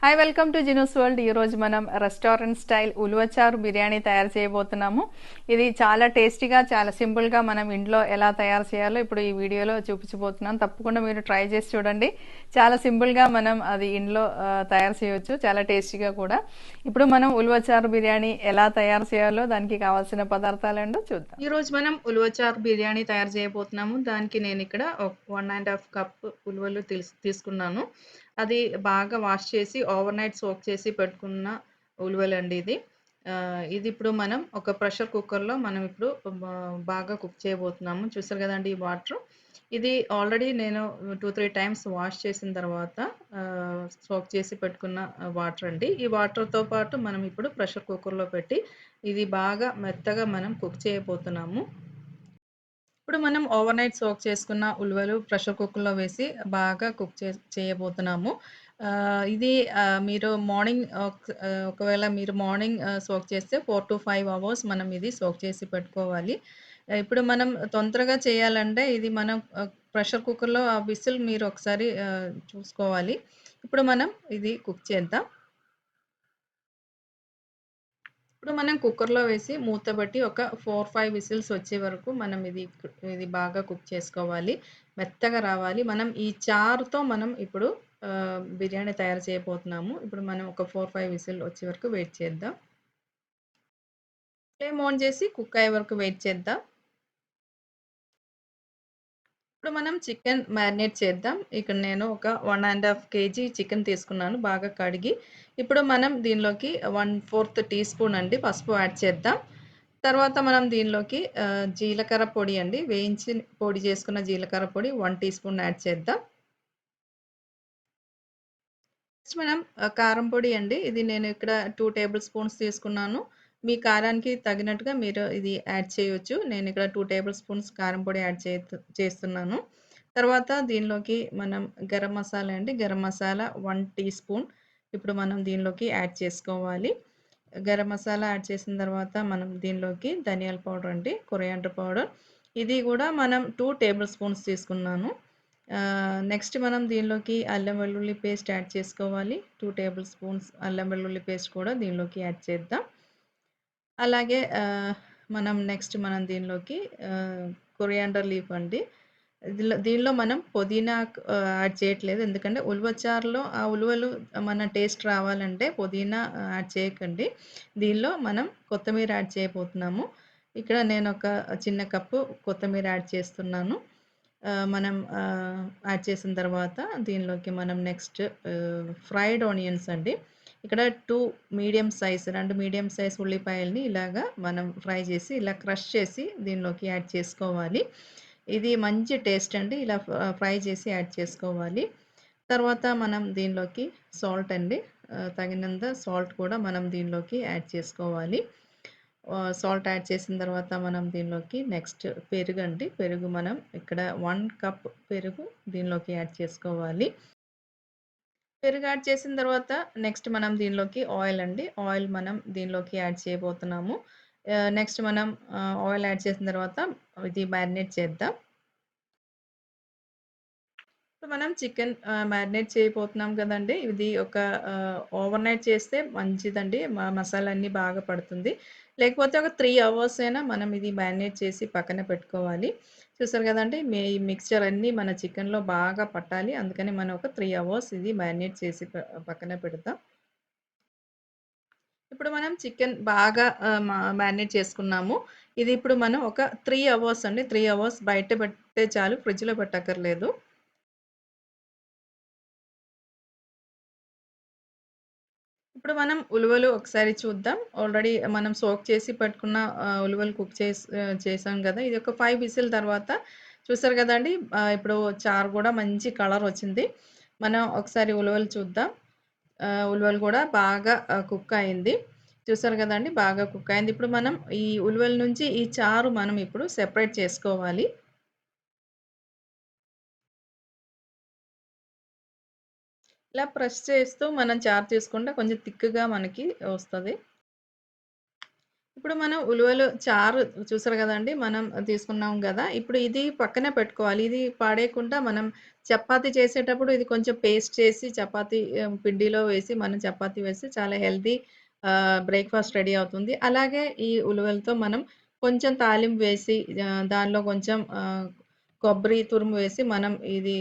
Hi welcome to Jinu's world. ఈరోజు మనం restaurant style ఉలువచారు biryani తయారు చేయబోతున్నాము. ఇది చాలా టేస్టీగా, చాలా సింపుల్గా మనం ఇంట్లో ఎలా తయారు చేయాలో ఇప్పుడు ఈ వీడియోలో చూపించబోతున్నాను. తప్పకుండా మీరు ట్రై చేసి చూడండి. చాలా సింపుల్గా మనం అది ఇంట్లో తయారు చేయవచ్చు, చాలా టేస్టీగా కూడా. ఇప్పుడు మనం ఉలువచారు బిర్యానీ ఎలా తయారు చేయాలో దానికి కావాల్సిన పదార్థాలు ఏంటో చూద్దాం. ఈరోజు మనం ఉలువచారు బిర్యానీ తయారు చేయబోతున్నాము. దానికి నేను ఇక్కడ 1.5 కప్ ఉలువలు తీసుకున్నాను. అది బాగా వాష్ చేసి ఓవర్ నైట్ సోక్ చేసి పెట్టుకున్న ఉలువలండి ఇది. ఇది ఇప్పుడు మనం ఒక ప్రెషర్ కుక్కర్‌లో మనం ఇప్పుడు బాగా కుక్ చేయబోతున్నాము. చూసారు కదండీ ఈ వాటర్. ఇది ఆల్రెడీ నేను 2, 3 టైమ్స్ వాష్ చేసిన తర్వాత సోక్ చేసి పెట్టుకున్న వాటర్ అండి. ఈ వాటర్‌తో పాటు మనం ఇప్పుడు ప్రెషర్ కుక్కర్‌లో పెట్టి ఇది బాగా మెత్తగా మనం కుక్ చేయబోతున్నాము. ఇప్పుడు మనం ఓవర్ నైట్ సోక్ చేసుకున్న ఉలువలు ప్రెషర్ కుక్కర్‌లో వేసి బాగా కుక్ చేయబోతున్నాము. ఇది మీరు మార్నింగ్ ఒకవేళ మీరు మార్నింగ్ సోక్ చేస్తే 4-5 అవర్స్ మనం ఇది సోక్ చేసి పెట్టుకోవాలి. ఇప్పుడు మనం తొందరగా చేయాలంటే ఇది మనం ప్రెషర్ కుక్కర్‌లో ఆ విసిల్ మీరు ఒకసారి చూసుకోవాలి. ఇప్పుడు మనం ఇది కుక్ చేద్దాం. ఇప్పుడు మనం కుక్కర్‌లో వేసి మూత పెట్టి ఒక 4-5 విసిల్స్ వచ్చే వరకు మనం ఇది బాగా కుక్ చేసుకోవాలి. మెత్తగా రావాలి. మనం ఈ చారుతో మనం ఇప్పుడు బిర్యానీ తయారు చేయబోతున్నాము. ఇప్పుడు మనం ఒక 4-5 విసిల్ వచ్చే వరకు వెయిట్ చేద్దాం. ఫ్లేమ్ ఆన్ చేసి కుక్ అయ్యే వరకు వెయిట్ చేద్దాం. ఇప్పుడు మనం చికెన్ మ్యారినేట్ చేద్దాం. ఇక్కడ నేను ఒక 1½ కేజీ చికెన్ తీసుకున్నాను బాగా కడిగి. ఇప్పుడు మనం దీనిలోకి 1/4 టీ స్పూన్ అండి పసుపు యాడ్ చేద్దాం. తర్వాత మనం దీనిలోకి జీలకర్ర పొడి అండి, వేయించి పొడి చేసుకున్న జీలకర్ర పొడి 1 టీ స్పూన్ యాడ్ చేద్దాం. నెక్స్ట్ మనం కారం పొడి అండి. ఇది నేను ఇక్కడ 2 టేబుల్ స్పూన్స్ తీసుకున్నాను. మీ కారానికి తగినట్టుగా మీరు ఇది యాడ్ చేయొచ్చు. నేను ఇక్కడ 2 టేబుల్ స్పూన్స్ కారం పొడి యాడ్ చేస్తున్నాను. తర్వాత దీనిలోకి మనం గరం మసాలా అండి. గరం మసాలా 1 టీ స్పూన్ ఇప్పుడు మనం దీనిలోకి యాడ్ చేసుకోవాలి. గరం మసాలా యాడ్ చేసిన తర్వాత మనం దీనిలోకి ధనియాల పౌడర్ అండి, కొరియాండర్ పౌడర్ ఇది కూడా మనం 2 టేబుల్ స్పూన్స్ తీసుకున్నాను. నెక్స్ట్ మనం దీనిలోకి అల్లం వెల్లుల్లి పేస్ట్ యాడ్ చేసుకోవాలి. 2 టేబుల్ స్పూన్స్ అల్లం వెల్లుల్లి పేస్ట్ కూడా దీనిలోకి యాడ్ చేద్దాం. అలాగే మనం దీనిలోకి కొరియాండర్ లీఫ్ అండి. దీనిలో మనం పుదీనా యాడ్ చేయట్లేదు. ఎందుకంటే ఉలువచారులో ఆ ఉలువలు మన టేస్ట్ రావాలంటే పుదీనా యాడ్ చేయకండి. దీనిలో మనం కొత్తిమీర యాడ్ చేయబోతున్నాము. ఇక్కడ నేను ఒక చిన్న కప్పు కొత్తిమీర యాడ్ చేస్తున్నాను. మనం యాడ్ చేసిన తర్వాత దీనిలోకి మనం నెక్స్ట్ ఫ్రైడ్ ఆనియన్స్ అండి. ఇక్కడ 2 మీడియం సైజ్ ఉల్లిపాయల్ని ఇలాగా మనం ఫ్రై చేసి ఇలా క్రష్ చేసి దీనిలోకి యాడ్ చేసుకోవాలి. ఇది మంచి టేస్ట్ అండి. ఇలా ఫ్రై చేసి యాడ్ చేసుకోవాలి. తర్వాత మనం దీనిలోకి సాల్ట్ అండి, తగినంత సాల్ట్ కూడా మనం దీనిలోకి యాడ్ చేసుకోవాలి. సాల్ట్ యాడ్ చేసిన తర్వాత మనం దీనిలోకి నెక్స్ట్ పెరుగండి. పెరుగు మనం ఇక్కడ 1 కప్ పెరుగు దీనిలోకి యాడ్ చేసుకోవాలి. పెరుగు యాడ్ చేసిన తర్వాత నెక్స్ట్ మనం దీనిలోకి ఆయిల్ అండి. ఆయిల్ మనం దీనిలోకి యాడ్ చేయబోతున్నాము. నెక్స్ట్ మనం ఆయిల్ యాడ్ చేసిన తర్వాత ఇది మ్యారినేట్ చేద్దాం. ఇప్పుడు మనం చికెన్ మ్యారినేట్ చేయబోతున్నాం కదండీ! ఇది ఒక ఓవర్ నైట్ చేస్తే మంచిదండి. మసాలా అన్నీ బాగా పడుతుంది. లేకపోతే ఒక 3 అవర్స్ అయినా మనం ఇది మ్యారినేట్ చేసి పక్కన పెట్టుకోవాలి. చూసారు కదండీ! ఈ మిక్స్చర్ అన్నీ మన చికెన్‌లో బాగా పట్టాలి. అందుకని మనం ఒక 3 అవర్స్ ఇది మ్యారినేట్ చేసి పక్కన పెడతాం. ఇప్పుడు మనం చికెన్ బాగా మ్యారినేట్ చేసుకున్నాము. ఇది ఇప్పుడు మనం ఒక 3 అవర్స్ అండి. 3 అవర్స్ బయట పెడితే చాలు. ఫ్రిడ్జ్‌లో పెట్టక్కర్లేదు. ఇప్పుడు మనం ఉలువలు ఒకసారి చూద్దాం. ఆల్రెడీ మనం సోక్ చేసి పెట్టుకున్న ఉలువలు కుక్ చేసాం గదా! ఇది ఒక 5 విజిల్ తర్వాత చూసారు గదండీ! ఇప్పుడు చారు గూడా మంచి కలర్ వచ్చింది. మనం ఒకసారి ఉలువలు చూద్దాం. ఉలువలు గూడా బాగా కుక్ అయింది. చూసారు గదండీ! బాగా కుక్ అయింది. ఇప్పుడు మనం ఈ ఉలువల నుంచి ఈ చారు మనం ఇప్పుడు సెపరేట్ చేసుకోవాలి. ఇలా ప్రెస్ చేస్తూ మనం చారు తీసుకుంటే కొంచెం థిక్‌గా మనకి వస్తది. ఇప్పుడు మనం ఉలువలు చారు చూసారు గదండీ! మనం తీసుకున్నాం గదా! ఇప్పుడు ఇది పక్కనే పెట్టుకోవాలి. ఇది పడేయకుండా మనం చపాతీ చేసేటప్పుడు ఇది కొంచెం పేస్ట్ చేసి చపాతీ పిండిలో వేసి మనం చపాతీ వేస్తే చాలా హెల్తీ బ్రేక్‌ఫాస్ట్ రెడీ అవుతుంది. అలాగే ఈ ఉలువలతో మనం కొంచెం తాలింపు వేసి దానిలో కొంచెం కొబ్బరి తురుము వేసి మనం ఇది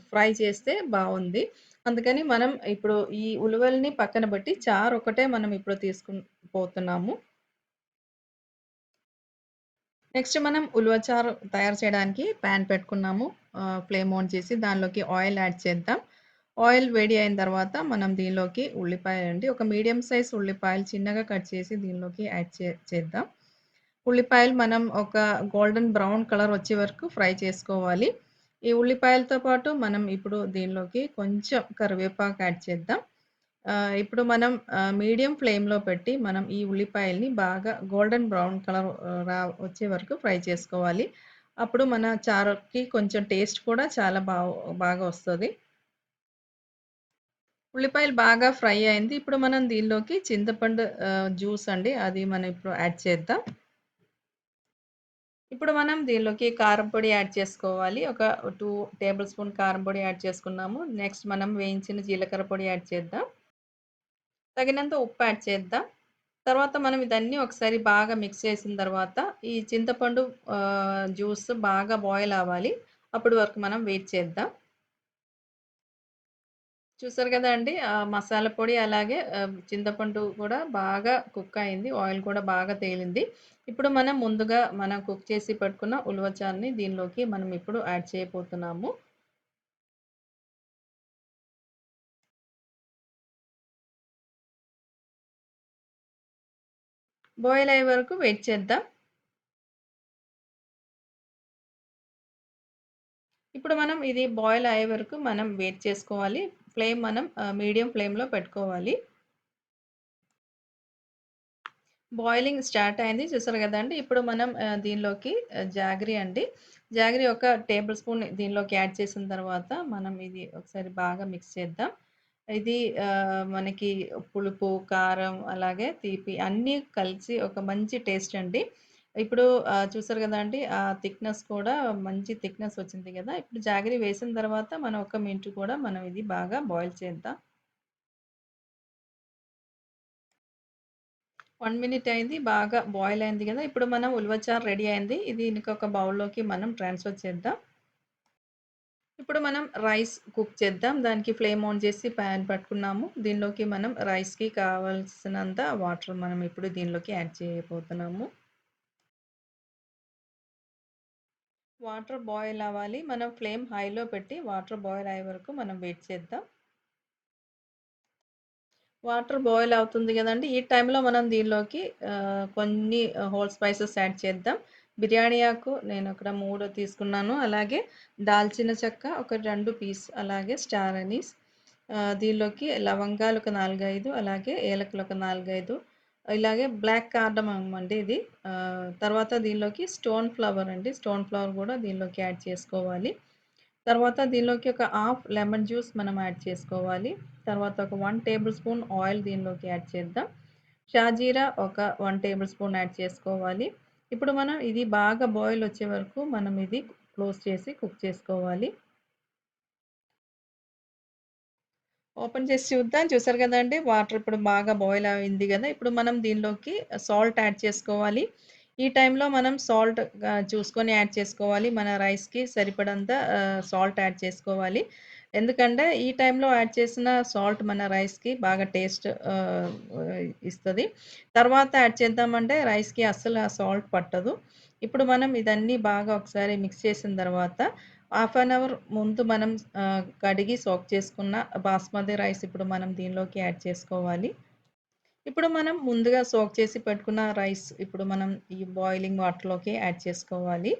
ఫ్రై చేస్తే బావుంది. అందుకని మనం ఇప్పుడు ఈ ఉలువల్ని పక్కన బెట్టి చారొక్కటే మనం ఇప్పుడు పోతున్నాము. నెక్స్ట్ మనం ఉలవ చారు తయారు చేయడానికి పాన్ పెట్టుకున్నాము. ఫ్లేమ్ ఆన్ చేసి దానిలోకి ఆయిల్ యాడ్ చేద్దాం. ఆయిల్ వేడి అయిన తర్వాత మనం దీనిలోకి ఉల్లిపాయలండి ఒక మీడియం సైజ్ ఉల్లిపాయలు చిన్నగా కట్ చేసి దీనిలోకి యాడ్ చేద్దాం. ఉల్లిపాయలు మనం ఒక గోల్డెన్ బ్రౌన్ కలర్ వచ్చే వరకు ఫ్రై చేసుకోవాలి. ఈ ఉల్లిపాయలతో పాటు మనం ఇప్పుడు దీనిలోకి కొంచెం కరివేపాకు యాడ్ చేద్దాం. ఇప్పుడు మనం మీడియం ఫ్లేమ్‌లో పెట్టి మనం ఈ ఉల్లిపాయల్ని బాగా గోల్డెన్ బ్రౌన్ కలర్ వచ్చే వరకు ఫ్రై చేసుకోవాలి. అప్పుడు మన చారుకి కొంచెం టేస్ట్ కూడా చాలా బాగా వస్తది. ఉల్లిపాయలు బాగా ఫ్రై అయింది. ఇప్పుడు మనం దీనిలోకి చింతపండు జ్యూస్ అండి. అది మనం ఇప్పుడు యాడ్ చేద్దాం. ఇప్పుడు మనం దీనిలోకి కారం పొడి యాడ్ చేసుకోవాలి. ఒక 2 టేబుల్ స్పూన్ కారం పొడి యాడ్ చేసుకున్నాము. నెక్స్ట్ మనం వేయించిన జీలకర్ర పొడి యాడ్ చేద్దాం. తగినంత ఉప్పు యాడ్ చేద్దాం. తర్వాత మనం ఇదన్నీ ఒకసారి బాగా మిక్స్ చేసిన తర్వాత, ఈ చింతపండు జ్యూస్ బాగా బాయిల్ అవ్వాలి. అప్పటి వరకు మనం వెయిట్ చేద్దాం. చూసారు గదండీ! మసాలా పొడి అలాగే చింతపండు కూడా బాగా కుక్ అయింది. ఆయిల్ కూడా బాగా తేలింది. ఇప్పుడు మనం ముందుగా మనం కుక్ చేసి పెట్టుకున్న ఉలవ చారుని దీనిలోకి మనం ఇప్పుడు యాడ్ చేయబోతున్నాము. బాయిల్ అయ్యే వరకు వెయిట్ చేద్దాం. ఇప్పుడు మనం ఇది బాయిల్ అయ్యే వరకు మనం వెయిట్ చేసుకోవాలి. ఫ్లేమ్ మనం మీడియం ఫ్లేమ్‌లో పెట్టుకోవాలి. బాయిలింగ్ స్టార్ట్ అయింది. చూసారు గదండీ! ఇప్పుడు మనం దీనిలోకి జాగరి అండి. జాగరి ఒక టేబుల్ స్పూన్ దీనిలోకి యాడ్ చేసిన తర్వాత, మనం ఇది ఒకసారి బాగా మిక్స్ చేద్దాం. ఇది మనకి పులుపు, కారం అలాగే తీపి అన్నీ కలిసి ఒక మంచి టేస్ట్ అండి. ఇప్పుడు చూసారు గదండీ! థిక్‌నెస్ కూడా మంచి థిక్‌నెస్ వచ్చింది గదా! ఇప్పుడు జాగరి వేసిన తర్వాత మనం ఒక మినిట్ కూడా మనం ఇది బాగా బాయిల్ చేద్దాం. 1 మినిట్ అయింది. బాగా బాయిల్ అయింది గదా! ఇప్పుడు మనం ఉలవచారు రెడీ అయింది. ఇది ఇంకొక బౌల్‌లోకి మనం ట్రాన్స్‌ఫర్ చేద్దాం. ఇప్పుడు మనం రైస్ కుక్ చేద్దాం. దానికి ఫ్లేమ్ ఆన్ చేసి పాన్ పట్టుకున్నాము. దీనిలోకి మనం రైస్‌కి కావాల్సినంత వాటర్ మనం ఇప్పుడు దీనిలోకి యాడ్ చేయబోతున్నాము. వాటర్ బాయిల్ అవ్వాలి. మనం ఫ్లేమ్ హైలో పెట్టి వాటర్ బాయిల్ అయ్యే వరకు మనం వెయిట్ చేద్దాం. వాటర్ బాయిల్ అవుతుంది గదండీ! ఈ టైంలో మనం దీనిలోకి కొన్ని హోల్ స్పైసెస్ యాడ్ చేద్దాం. బిర్యానీ ఆకు నేనక్కడ 3 తీసుకున్నాను. అలాగే దాల్చిన చెక్క ఒక 2 పీస్, అలాగే స్టార్ అనీస్, దీనిలోకి లవంగాలు ఒక 4, 5 అలాగే ఏలకులు ఒక 4, 5, ఇలాగే బ్లాక్ కార్డమమ్ అండి ఇది. తర్వాత దీనిలోకి స్టోన్ ఫ్లవర్ అండి. స్టోన్ ఫ్లవర్ గూడా దీనిలోకి యాడ్ చేసుకోవాలి. తర్వాత దీనిలోకి ఒక హాఫ్ లెమన్ జ్యూస్ మనం యాడ్ చేసుకోవాలి. తర్వాత ఒక 1 టేబుల్ స్పూన్ ఆయిల్ దీనిలోకి యాడ్ చేద్దాం. షాజీరా ఒక 1 టేబుల్ స్పూన్ యాడ్ చేసుకోవాలి. ఇప్పుడు మనం ఇది బాగా బాయిల్ వచ్చే వరకు మనం ఇది క్లోజ్ చేసి కుక్ చేసుకోవాలి. ఓపెన్ చేసి చూద్దాం. చూసారు గదండీ! వాటర్ ఇప్పుడు బాగా బాయిల్ అయింది గదా! ఇప్పుడు మనం దీనిలోకి సాల్ట్ యాడ్ చేసుకోవాలి. ఈ టైంలో మనం సాల్ట్ చూసుకొని యాడ్ చేసుకోవాలి. మన రైస్‌కి సరిపడంత సాల్ట్ యాడ్ చేసుకోవాలి. ఎందుకంటే ఈ టైంలో యాడ్ చేసిన సాల్ట్ మన రైస్‌కి బాగా టేస్ట్ ఇస్తది. తర్వాత యాడ్ చేద్దామంటే రైస్‌కి అస్సలు ఆ సాల్ట్ పట్టదు. ఇప్పుడు మనం ఇదన్నీ బాగా ఒకసారి మిక్స్ చేసిన తర్వాత హాఫ్ అన్ అవర్ ముందు మనం కడిగి సోక్ చేసుకున్న బాస్మతి రైస్ ఇప్పుడు మనం దీనిలోకి యాడ్ చేసుకోవాలి. ఇప్పుడు మనం ముందుగా సోక్ చేసి పెట్టుకున్న రైస్ ఇప్పుడు మనం ఈ బాయిలింగ్ వాటర్‌లోకి యాడ్ చేసుకోవాలి.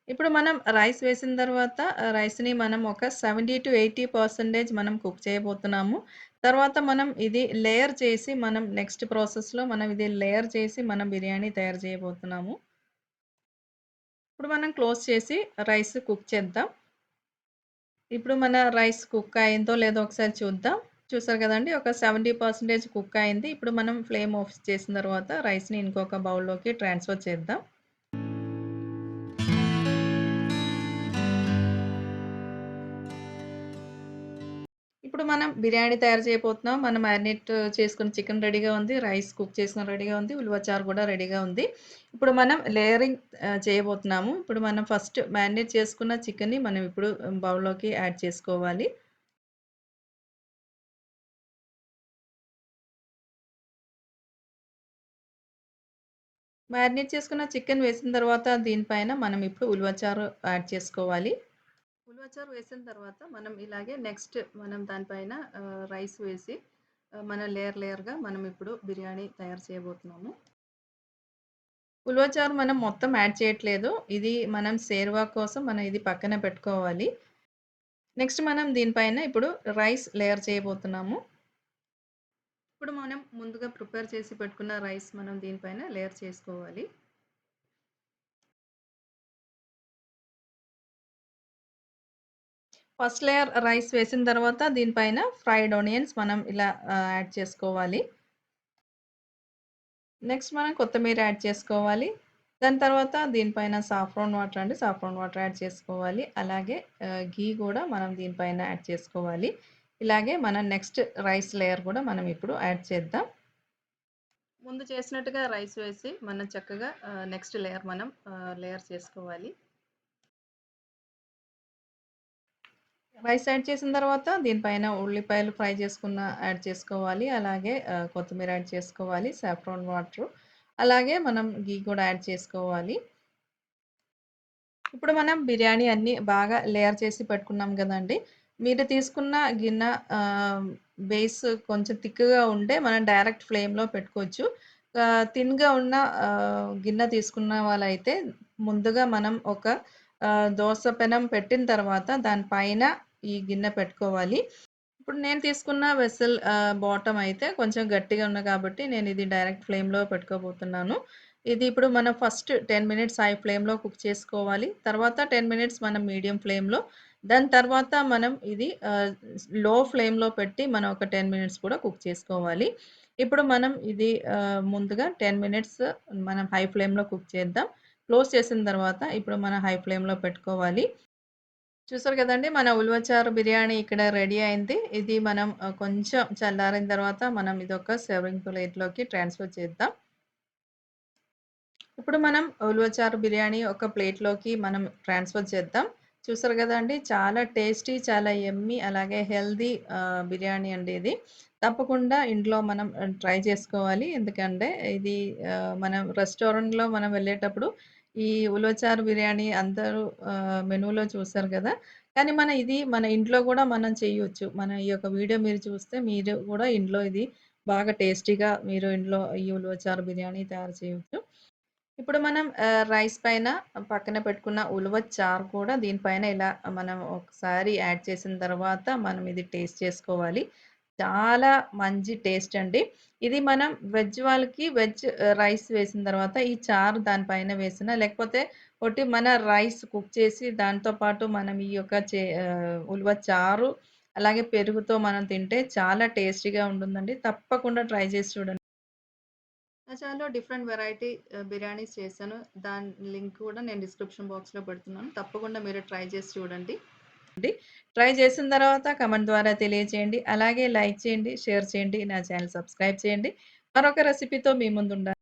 ఇప్పుడు మనం రైస్ వేసిన తర్వాత రైస్‌ని మనం ఒక 70-80% మనం కుక్ చేయబోతున్నాము. తర్వాత మనం ఇది లేయర్ చేసి మనం నెక్స్ట్ ప్రాసెస్‌లో మనం ఇది లేయర్ చేసి మనం బిర్యానీ తయారు చేయబోతున్నాము. ఇప్పుడు మనం క్లోజ్ చేసి రైస్ కుక్ చేద్దాం. ఇప్పుడు మన రైస్ కుక్ అయిందో లేదో ఒకసారి చూద్దాం. చూసారు కదండీ! ఒక 70% కుక్ అయింది. ఇప్పుడు మనం ఫ్లేమ్ ఆఫ్ చేసిన తర్వాత రైస్‌ని ఇంకొక బౌల్‌లోకి ట్రాన్స్‌ఫర్ చేద్దాం. ఇప్పుడు మనం బిర్యానీ తయారు చేయబోతున్నాం. మనం మ్యారినేట్ చేసుకున్న చికెన్ రెడీగా ఉంది. రైస్ కుక్ చేసుకొని రెడీగా ఉంది. ఉలువ చారు కూడా రెడీగా ఉంది. ఇప్పుడు మనం లేయరింగ్ చేయబోతున్నాము. ఇప్పుడు మనం ఫస్ట్ మ్యారినేట్ చేసుకున్న చికెన్‌ని మనం ఇప్పుడు బౌల్‌లోకి యాడ్ చేసుకోవాలి. మ్యారినేట్ చేసుకున్న చికెన్ వేసిన తర్వాత దీనిపైన మనం ఇప్పుడు ఉలువ చారు యాడ్ చేసుకోవాలి. ఉలవచారు వేసిన తర్వాత మనం ఇలాగే నెక్స్ట్ మనం దానిపైన రైస్ వేసి మనం లేయర్‌గా మనం ఇప్పుడు బిర్యానీ తయారు చేయబోతున్నాము. ఉలవచారు మనం మొత్తం యాడ్ చేయట్లేదు. ఇది మనం సేర్వా కోసం మనం ఇది పక్కన పెట్టుకోవాలి. నెక్స్ట్ మనం దీనిపైన ఇప్పుడు రైస్ లేయర్ చేయబోతున్నాము. ఇప్పుడు మనం ముందుగా ప్రిపేర్ చేసి పెట్టుకున్న రైస్ మనం దీనిపైన లేయర్ చేసుకోవాలి. ఫస్ట్ లేయర్ రైస్ వేసిన తర్వాత దీనిపైన ఫ్రైడ్ ఆనియన్స్ మనం ఇలా యాడ్ చేసుకోవాలి. నెక్స్ట్ మనం కొత్తిమీర యాడ్ చేసుకోవాలి. దాని తర్వాత దీనిపైన సాఫ్రాన్ వాటర్ అండి. సాఫ్రాన్ వాటర్ యాడ్ చేసుకోవాలి. అలాగే ఘీ కూడా మనం దీనిపైన యాడ్ చేసుకోవాలి. ఇలాగే మనం నెక్స్ట్ రైస్ లేయర్ కూడా మనం ఇప్పుడు యాడ్ చేద్దాం. ముందు చేసినట్టుగా రైస్ వేసి మనం చక్కగా నెక్స్ట్ లేయర్ మనం లేయర్ చేసుకోవాలి. రైస్ యాడ్ చేసిన తర్వాత దీనిపైన ఉల్లిపాయలు ఫ్రై చేసుకున్న యాడ్ చేసుకోవాలి. అలాగే కొత్తిమీర యాడ్ చేసుకోవాలి. సాఫ్రాన్ వాటరు అలాగే మనం ఘీ కూడా యాడ్ చేసుకోవాలి. ఇప్పుడు మనం బిర్యానీ అన్నీ బాగా లేయర్ చేసి పెట్టుకున్నాం గదండీ! మీరు తీసుకున్న గిన్నె బేస్ కొంచెం థిక్‌గా ఉంటే మనం డైరెక్ట్ ఫ్లేమ్‌లో పెట్టుకోవచ్చు. థిన్‌గా ఉన్న గిన్నె తీసుకున్న వాళ్ళైతే ముందుగా మనం ఒక దోస పెనం పెట్టిన తర్వాత దాని పైన ఈ గిన్నె పెట్టుకోవాలి. ఇప్పుడు నేను తీసుకున్న వెసల్ బాటమ్ అయితే కొంచెం గట్టిగా ఉంది కాబట్టి నేనిది డైరెక్ట్ ఫ్లేమ్‌లో పెట్టుకోబోతున్నాను. ఇది ఇప్పుడు మనం ఫస్ట్ 10 మినిట్స్ హై ఫ్లేమ్‌లో కుక్ చేసుకోవాలి. తర్వాత 10 మినిట్స్ మనం మీడియం ఫ్లేమ్‌లో, దాని తర్వాత మనం ఇది లో ఫ్లేమ్‌లో పెట్టి మనం ఒక 10 మినిట్స్ కూడా కుక్ చేసుకోవాలి. ఇప్పుడు మనం ఇది ముందుగా 10 మినిట్స్ మనం హై ఫ్లేమ్‌లో కుక్ చేద్దాం. క్లోజ్ చేసిన తర్వాత ఇప్పుడు మనం హై ఫ్లేమ్‌లో పెట్టుకోవాలి. చూసారు కదండీ! మన ఉలవచారు బిర్యానీ ఇక్కడ రెడీ అయింది. ఇది మనం కొంచెం చల్లారిన తర్వాత మనం ఇదొక సర్వింగ్ ప్లేట్‌లోకి ట్రాన్స్‌ఫర్ చేద్దాం. ఇప్పుడు మనం ఉలవచారు బిర్యానీ ఒక ప్లేట్‌లోకి మనం ట్రాన్స్‌ఫర్ చేద్దాం. చూసారు గదండీ! చాలా టేస్టీ, చాలా యమ్మీ అలాగే హెల్తీ బిర్యానీ అండి ఇది. తప్పకుండా ఇంట్లో మనం ట్రై చేసుకోవాలి. ఎందుకంటే ఇది మనం రెస్టారెంట్‌లో మనం వెళ్ళేటప్పుడు ఈ ఉలవచారు బిర్యానీ అందరూ మెనూలో చూసారు గదా! కానీ మన ఇంట్లో గూడా మనం చేయొచ్చు. మన ఈ యొక్క వీడియో మీరు చూస్తే మీరు గూడా ఇంట్లో ఇది బాగా టేస్టీగా మీరు ఇంట్లో ఈ ఉలవచారు బిర్యానీ తయారు చేయొచ్చు. ఇప్పుడు మనం రైస్ పైన పక్కన పెట్టుకున్న ఉలువ చారు కూడా దీనిపైన ఇలా మనం ఒకసారి యాడ్ చేసిన తర్వాత మనం ఇది టేస్ట్ చేసుకోవాలి. చాలా మంచి టేస్ట్ అండి. ఇది మనం వెజ్ వాళ్ళకి వెజ్ రైస్ వేసిన తర్వాత ఈ చారు దాని పైన వేసినా లేకపోతే ఒట్టి మన రైస్ కుక్ చేసి దాంతో పాటు మనం ఈ యొక్క ఉలువ చారు అలాగే పెరుగుతో మనం తింటే చాలా టేస్టీగా ఉంటుందండి. తప్పకుండా ట్రై చేసి చూడండి. నా ఛానెల్‌లో డిఫరెంట్ వెరైటీ బిర్యానీస్ చేశాను. దాని లింక్ కూడా నేను డిస్క్రిప్షన్ బాక్స్‌లో పెడుతున్నాను. తప్పకుండా మీరు ట్రై చేసి చూడండి. ట్రై చేసిన తర్వాత కామెంట్ ద్వారా తెలియజేయండి. అలాగే లైక్ చేయండి, షేర్ చేయండి. నా ఛానెల్ సబ్స్క్రైబ్ చేయండి. మరొక రెసిపీతో మీ ముందుంటాను.